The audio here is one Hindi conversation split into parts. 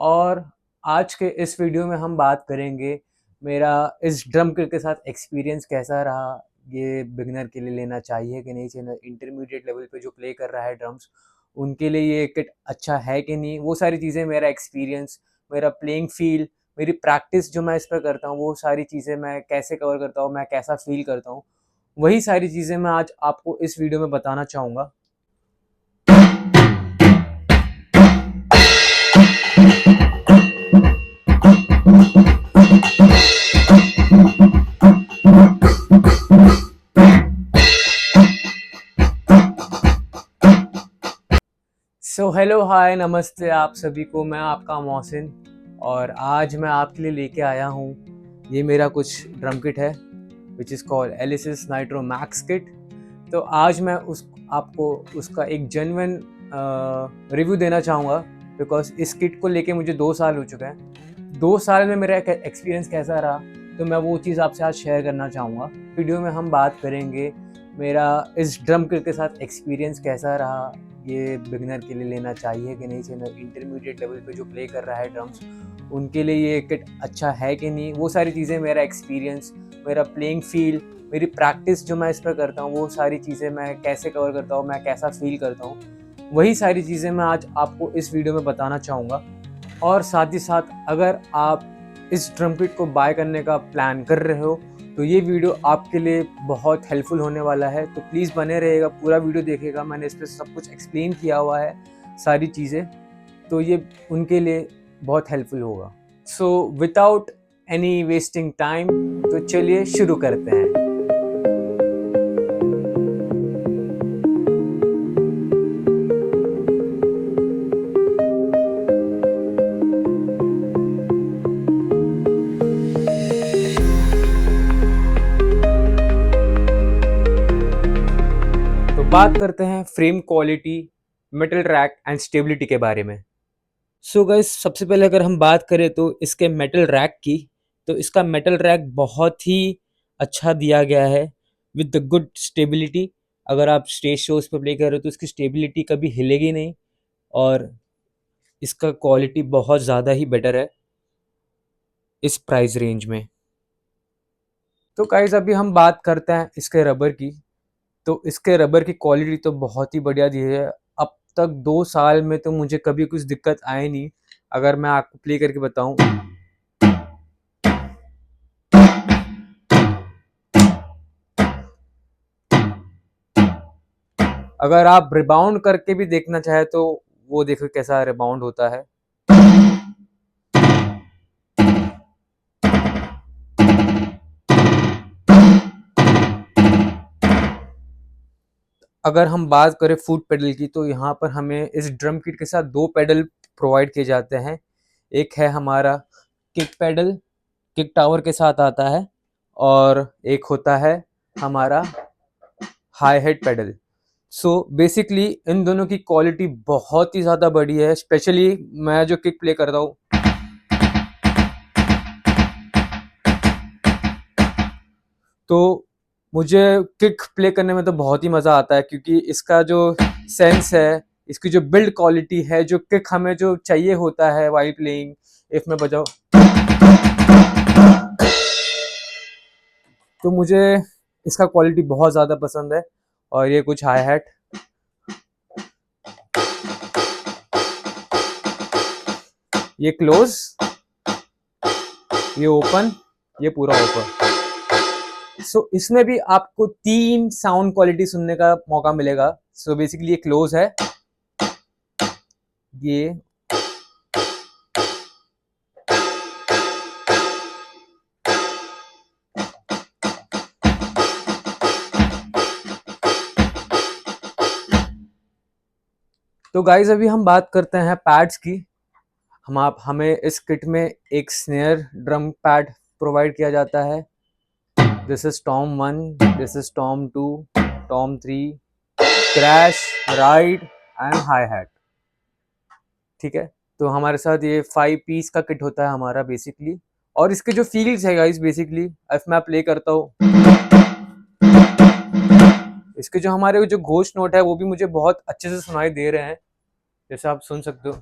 और आज के इस वीडियो में हम बात करेंगे मेरा इस ड्रम किट के साथ एक्सपीरियंस कैसा रहा। ये बिगिनर के लिए लेना चाहिए कि नहीं चाहिए, इंटरमीडिएट लेवल पे जो प्ले कर रहा है ड्रम्स उनके लिए ये किट अच्छा है कि नहीं, वो सारी चीज़ें, मेरा एक्सपीरियंस, मेरा प्लेइंग फील, मेरी प्रैक्टिस जो मैं इस पर करता हूँ, वो सारी चीज़ें मैं कैसे कवर करता हूँ, मैं कैसा फील करता हूँ, वही सारी चीज़ें मैं आज आपको इस वीडियो में बताना चाहूँगा। हेलो हाय नमस्ते आप सभी को, मैं आपका मोहसिन और आज मैं आपके लिए लेके आया हूँ ये मेरा कुछ ड्रम किट है which is called Alesis Nitro Max kit. तो आज मैं आपको उसका एक जेन्युइन रिव्यू देना चाहूँगा बिकॉज इस किट को लेके मुझे 2 साल हो चुके हैं। 2 साल में मेरा एक्सपीरियंस कैसा रहा तो मैं वो चीज़ आपसे आज शेयर करना चाहूँगा। वीडियो में हम बात करेंगे मेरा इस ड्रम किट के साथ एक्सपीरियंस कैसा रहा, ये बिगिनर के लिए लेना चाहिए कि नहीं चाहिए, इंटरमीडिएट लेवल पे जो प्ले कर रहा है ड्रम्स उनके लिए ये किट अच्छा है कि नहीं, वो सारी चीज़ें, मेरा एक्सपीरियंस, मेरा प्लेइंग फील, मेरी प्रैक्टिस जो मैं इस पर करता हूँ, वो सारी चीज़ें मैं कैसे कवर करता हूँ, मैं कैसा फील करता हूँ, वही सारी चीज़ें मैं आज आपको इस वीडियो में बताना चाहूँगा। और साथ ही साथ अगर आप इस ड्रम किट को बाय करने का प्लान कर रहे हो तो ये वीडियो आपके लिए बहुत हेल्पफुल होने वाला है, तो प्लीज़ बने रहिएगा, पूरा वीडियो देखिएगा। मैंने इस पर सब कुछ एक्सप्लेन किया हुआ है सारी चीज़ें, तो ये उनके लिए बहुत हेल्पफुल होगा। So without any wasting time, तो चलिए शुरू करते हैं। बात करते हैं frame quality, metal rack and stability के बारे में। सो गाइस, सबसे पहले अगर हम बात करें तो इसके मेटल रैक की, तो इसका मेटल रैक बहुत ही अच्छा दिया गया है विद द गुड स्टेबिलिटी। अगर आप स्टेज शोज पर प्ले कर रहे हो तो इसकी स्टेबिलिटी कभी हिलेगी नहीं और इसका क्वालिटी बहुत ज़्यादा ही बेटर है इस प्राइस रेंज में। तो गाइस, अभी हम बात करते हैं इसके रबर की। तो इसके रबर की क्वालिटी तो बहुत ही बढ़िया दी है। अब तक 2 साल में तो मुझे कभी कुछ दिक्कत आई नहीं। अगर मैं आपको प्ले करके बताऊं, अगर आप रिबाउंड करके भी देखना चाहे तो वो देखो कैसा रिबाउंड होता है। अगर हम बात करें फुट पेडल की, तो यहाँ पर हमें इस ड्रम किट के साथ 2 पेडल प्रोवाइड किए जाते हैं। एक है हमारा किक पेडल, किक टावर के साथ आता है, और एक होता है हमारा hi hat pedal. So basically इन दोनों की क्वालिटी बहुत ही ज़्यादा बढ़िया है। स्पेशली मैं जो किक प्ले करता हूँ, तो मुझे किक प्ले करने में तो बहुत ही मज़ा आता है, क्योंकि इसका जो सेंस है, इसकी जो बिल्ड क्वालिटी है, जो किक हमें जो चाहिए होता है वाइल प्लेइंग, इफ मैं बजाऊँ तो मुझे इसका क्वालिटी बहुत ज़्यादा पसंद है। और ये कुछ हाई हैट, ये क्लोज, ये ओपन, ये पूरा ओपन। सो इसमें भी आपको 3 साउंड क्वालिटी सुनने का मौका मिलेगा। सो बेसिकली ये क्लोज है, ये तो गाइज अभी हम बात करते हैं पैड्स की। हमें इस किट में एक स्नेयर ड्रम पैड प्रोवाइड किया जाता है। This is Tom 1, this is Tom 2, Tom 3, crash, ride and hi hat. ठीक है, तो हमारे साथ ये 5 पीस का किट होता है हमारा बेसिकली। और इसके जो फील्स है गाइस, बेसिकली इफ मैं प्ले करता हूँ, इसके जो हमारे जो घोष नोट है वो भी मुझे बहुत अच्छे से सुनाई दे रहे हैं, जैसे आप सुन सकते हो।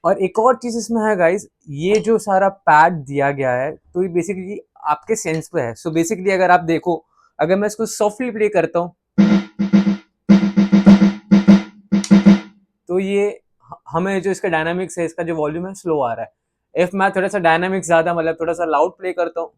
और एक और चीज इसमें है गाइस, ये जो सारा पैड दिया गया है तो ये बेसिकली आपके सेंस पे है। सो बेसिकली अगर आप देखो, अगर मैं इसको सॉफ्टली प्ले करता हूँ तो ये हमें जो इसका डायनामिक्स है, इसका जो वॉल्यूम है स्लो आ रहा है। इफ मैं थोड़ा सा डायनामिक्स ज्यादा मतलब थोड़ा सा लाउड प्ले करता हूँ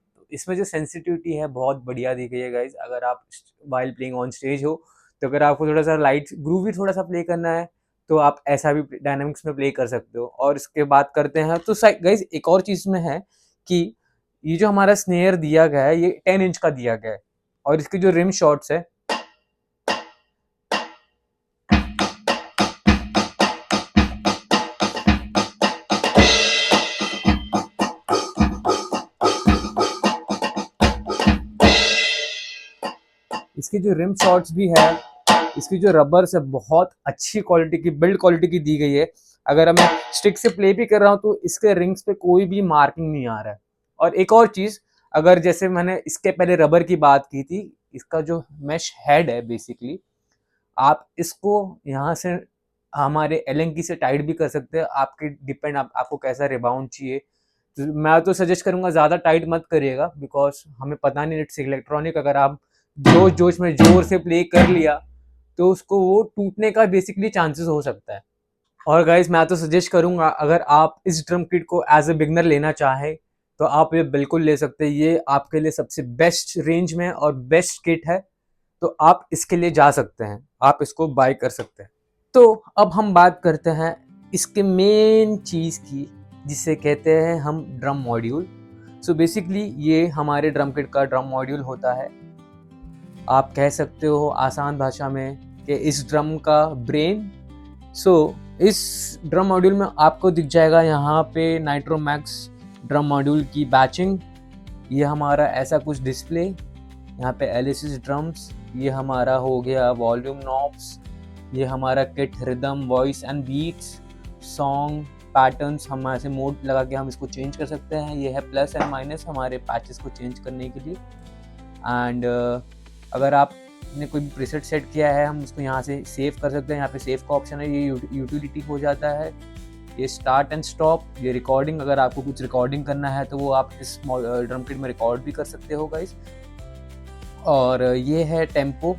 तो इसमें जो सेंसिटिविटी है बहुत बढ़िया दी गई है गाइज। अगर आप वाइल प्लेइंग ऑन स्टेज हो तो अगर आपको थोड़ा सा लाइट ग्रूवी थोड़ा सा प्ले करना है तो आप ऐसा भी डायनामिक्स में प्ले कर सकते हो। और इसके बात करते हैं तो गाइज एक और चीज में है कि ये जो हमारा स्नेयर दिया गया है ये 10 इंच का दिया गया है और इसके जो रिम शॉट्स है इसकी जो रिम शॉट्स भी है, इसकी जो रबर से बहुत अच्छी क्वालिटी की बिल्ड क्वालिटी की दी गई है। अगर मैं स्टिक से प्ले भी कर रहा हूँ तो इसके रिंग्स पे कोई भी मार्किंग नहीं आ रहा है। और एक और चीज, अगर जैसे मैंने इसके पहले रबर की बात की थी, इसका जो मैश हेड है बेसिकली आप इसको यहाँ से हमारे एलेंकी से टाइट भी कर सकते हैं। आपके डिपेंड आपको कैसा रिबाउंड चाहिए। तो मैं तो सजेस्ट करूंगा ज़्यादा टाइट मत करिएगा, बिकॉज हमें पता नहीं इट्स इलेक्ट्रॉनिक। अगर आप जोश जोश में जोर से प्ले कर लिया तो उसको वो टूटने का बेसिकली चांसेस हो सकता है। और गाइज मैं तो सजेस्ट करूंगा, अगर आप इस ड्रम किट को एज ए बिगनर लेना चाहें तो आप ये बिल्कुल ले सकते हैं। ये आपके लिए सबसे बेस्ट रेंज में और बेस्ट किट है, तो आप इसके लिए जा सकते हैं, आप इसको बाय कर सकते हैं। तो अब हम बात करते हैं इसके मेन चीज़ की, जिसे कहते हैं हम ड्रम मॉड्यूल। सो बेसिकली ये हमारे ड्रम किट का ड्रम मॉड्यूल होता है। आप कह सकते हो आसान भाषा में कि इस ड्रम का ब्रेन। सो इस ड्रम मॉड्यूल में आपको दिख जाएगा यहाँ पे नाइट्रोमैक्स ड्रम मॉड्यूल की बैचिंग। ये हमारा ऐसा कुछ डिस्प्ले, यहाँ पे एलिसिस ड्रम्स, ये हमारा हो गया वॉल्यूम नॉब्स, ये हमारा kit rhythm voice and beats song patterns, हम ऐसे मोड लगा के हम इसको चेंज कर सकते हैं। ये है प्लस एंड माइनस हमारे पैचेस को चेंज करने के लिए। एंड अगर आपने कोई भी प्रीसेट सेट किया है हम उसको यहाँ से सेव कर सकते हैं। यहाँ पे सेव का ऑप्शन है, ये यूटिलिटी हो जाता है। ये स्टार्ट एंड स्टॉप, ये रिकॉर्डिंग, अगर आपको कुछ रिकॉर्डिंग करना है तो वो आप इस ड्रम किट में रिकॉर्ड भी कर सकते हो गाइस। और ये है टेम्पो,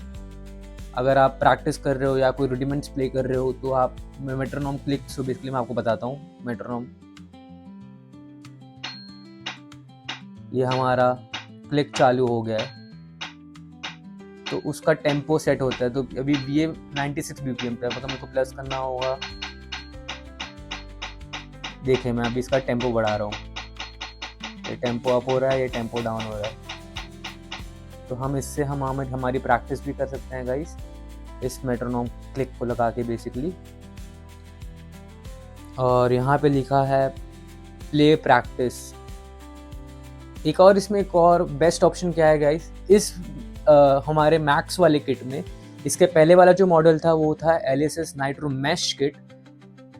अगर आप प्रैक्टिस कर रहे हो या कोई रुडिमेंट्स प्ले कर रहे हो तो आप मेट्रोनॉम क्लिक। सो बेसिकली मैं आपको बताता हूँ मेट्रोनॉम, ये हमारा क्लिक चालू हो गया है तो उसका टेम्पो सेट होता है। तो अभी ये 96 BPM पे है, मतलब मेरे को प्लस करना होगा। देखिए मैं अभी इसका टेम्पो बढ़ा रहा हूँ, ये टेम्पो अप हो रहा है, ये टेम्पो डाउन हो रहा है। तो हम इससे हमारी प्रैक्टिस भी कर सकते हैं गाइस, इस मेट्रोनॉम क्लिक को लगा के बेसिकली। और यहाँ पे लिखा है प्ले प्रैक्टिस। एक और इसमें एक और बेस्ट ऑप्शन क्या है गाइस, इस हमारे मैक्स वाले किट में, इसके पहले वाला जो मॉडल था वो था एलिसिस नाइट्रो मैश किट,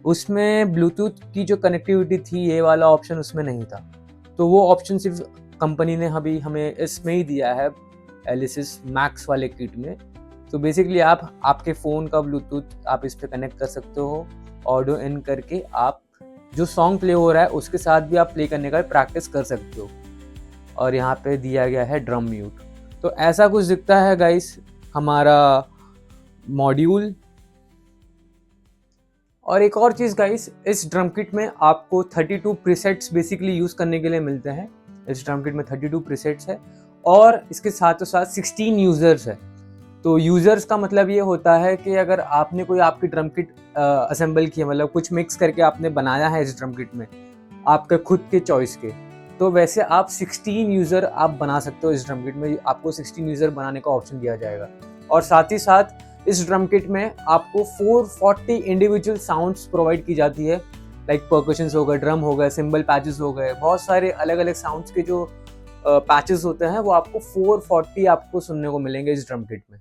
उसमें ब्लूटूथ की जो कनेक्टिविटी थी ये वाला ऑप्शन उसमें नहीं था। तो वो ऑप्शन सिर्फ कंपनी ने अभी हमें इसमें ही दिया है, एलिसिस मैक्स वाले किट में। तो बेसिकली आप आपके फ़ोन का ब्लूटूथ आप इस पर कनेक्ट कर सकते हो, ऑडियो इन करके आप जो सॉन्ग प्ले हो रहा है उसके साथ भी आप प्ले करने का प्रैक्टिस कर सकते हो। और यहाँ पे दिया गया है ड्रम म्यूट। तो ऐसा कुछ दिखता है गाइस हमारा मॉड्यूल। और एक और चीज़ गाइस, इस ड्रम किट में आपको 32 प्रीसेट्स बेसिकली यूज़ करने के लिए मिलते हैं। इस ड्रम किट में 32 प्रीसेट्स है और इसके साथ 16 यूज़र्स है। तो यूज़र्स का मतलब ये होता है कि अगर आपने कोई आपकी ड्रम किट असेंबल की है, मतलब कुछ मिक्स करके आपने बनाया है इस ड्रम किट में आपके खुद के चॉइस के, तो वैसे आप 16 यूज़र आप बना सकते हो। इस ड्रम किट में आपको 16 यूज़र बनाने का ऑप्शन दिया जाएगा। और साथ ही साथ इस ड्रम किट में आपको 440 इंडिविजुअल साउंड्स प्रोवाइड की जाती है, लाइक परकशंस हो गए, ड्रम हो गए, सिंबल पैचेस हो गए, बहुत सारे अलग अलग साउंड्स के जो पैचेस होते हैं वो आपको 440 आपको सुनने को मिलेंगे इस ड्रम किट में।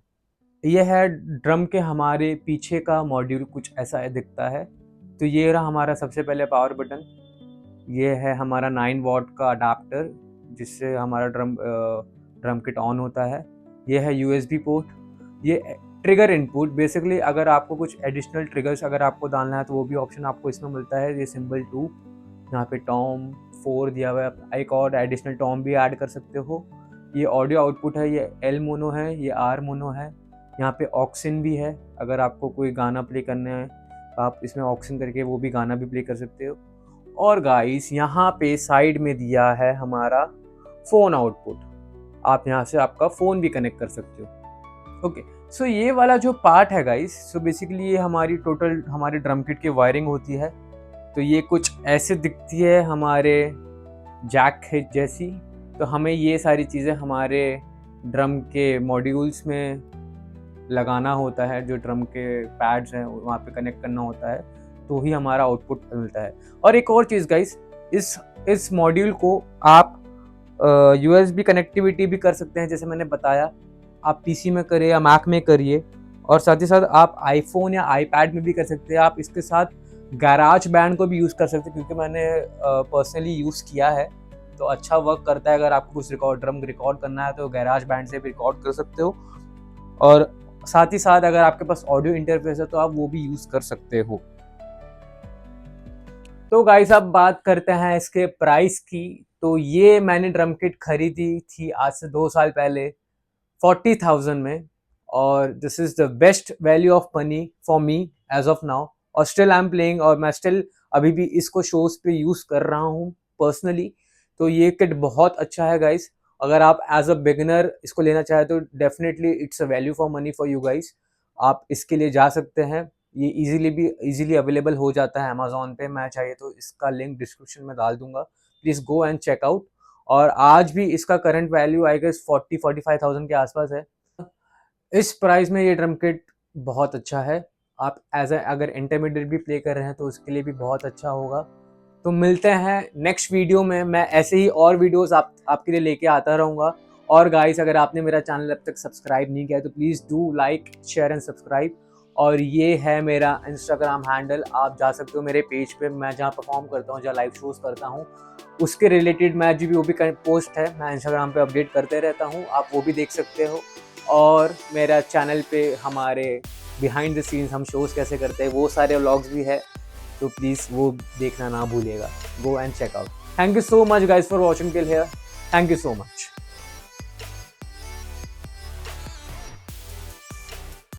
यह है ड्रम के हमारे पीछे का मॉड्यूल, कुछ ऐसा दिखता है। तो ये रहा हमारा सबसे पहले पावर बटन, ये है हमारा 9 वॉट का अडाप्टर जिससे हमारा ड्रम किट ऑन होता है। ये है USB पोर्ट, ये ट्रिगर इनपुट। बेसिकली अगर आपको कुछ एडिशनल ट्रिगर्स अगर आपको डालना है तो वो भी ऑप्शन आपको इसमें मिलता है। ये सिंबल 2, यहाँ पे टॉम 4 दिया हुआ है, एक और एडिशनल टॉम भी ऐड कर सकते हो। ये ऑडियो आउटपुट है, ये L मोनो है, ये R मोनो है। यहाँ पे ऑक्सिन भी है, अगर आपको कोई गाना प्ले करना है तो आप इसमें ऑक्सिन करके वो भी गाना भी प्ले कर सकते हो। और गाइस यहाँ पे साइड में दिया है हमारा फ़ोन आउटपुट, आप यहाँ से आपका फ़ोन भी कनेक्ट कर सकते हो। ओके, सो ये वाला जो पार्ट है गाइस, सो बेसिकली ये हमारी टोटल हमारे ड्रम किट की वायरिंग होती है। तो ये कुछ ऐसे दिखती है हमारे जैक हिट जैसी। तो हमें ये सारी चीज़ें हमारे ड्रम के मॉड्यूल्स में लगाना होता है, जो ड्रम के पैड्स हैं वहाँ पे कनेक्ट करना होता है, तो ही हमारा आउटपुट मिलता है। और एक और चीज़ गाइस, इस मॉड्यूल को आप USB कनेक्टिविटी भी कर सकते हैं, जैसे मैंने बताया। आप PC में करिए या मैक में करिए, और साथ ही साथ आप आईफोन या आईपैड में भी कर सकते हैं। आप इसके साथ गैराज बैंड को भी यूज़ कर सकते हैं, क्योंकि मैंने पर्सनली यूज़ किया है, तो अच्छा वर्क करता है। अगर आपको कुछ ड्रम रिकॉर्ड करना है तो गैराज बैंड से भी रिकॉर्ड कर सकते हो। और साथ ही साथ अगर आपके पास ऑडियो इंटरफेस है तो आप वो भी यूज़ कर सकते हो। तो गाइस अब बात करते हैं इसके प्राइस की। तो ये मैंने ड्रम किट खरीदी थी आज से 2 साल पहले 40,000 में, और this is the best value of money for me as of now. और स्टिल आई एम प्लेइंग, और मैं स्टिल अभी भी इसको शोज़ पे यूज़ कर रहा हूँ पर्सनली। तो ये किट बहुत अच्छा है गाइस। अगर आप एज अ बिगिनर इसको लेना चाहे तो definitely it's a value for money for you guys. आप इसके लिए जा सकते हैं, ये इजीली अवेलेबल हो जाता है अमेजोन पे। मैं चाहिए तो इसका लिंक डिस्क्रिप्शन में डाल दूंगा, please go and check out. और आज भी इसका करंट वैल्यू आई गेस 40-45,000 के आसपास है। इस प्राइस में ये ड्रम किट बहुत अच्छा है। आप अगर इंटरमीडिएट भी प्ले कर रहे हैं तो उसके लिए भी बहुत अच्छा होगा। तो मिलते हैं नेक्स्ट वीडियो में। मैं ऐसे ही और वीडियोस आपके लिए लेके आता रहूँगा। और गाइस, अगर आपने मेरा चैनल अब तक सब्सक्राइब नहीं किया तो please do like, share and subscribe. और ये है मेरा इंस्टाग्राम हैंडल, आप जा सकते हो मेरे पेज पे। मैं जहाँ परफॉर्म करता हूँ, जहाँ लाइव शोज़ करता हूँ, उसके रिलेटेड मैं जो भी वो भी पोस्ट है मैं इंस्टाग्राम पे अपडेट करते रहता हूँ, आप वो भी देख सकते हो। और मेरा चैनल पे हमारे बिहाइंड द सीन्स हम शोज़ कैसे करते हैं वो सारे व्लॉग्स भी है, तो प्लीज़ वो देखना ना भूलिएगा। Go and check out. Thank you so much guys for watching till here. Thank you so much.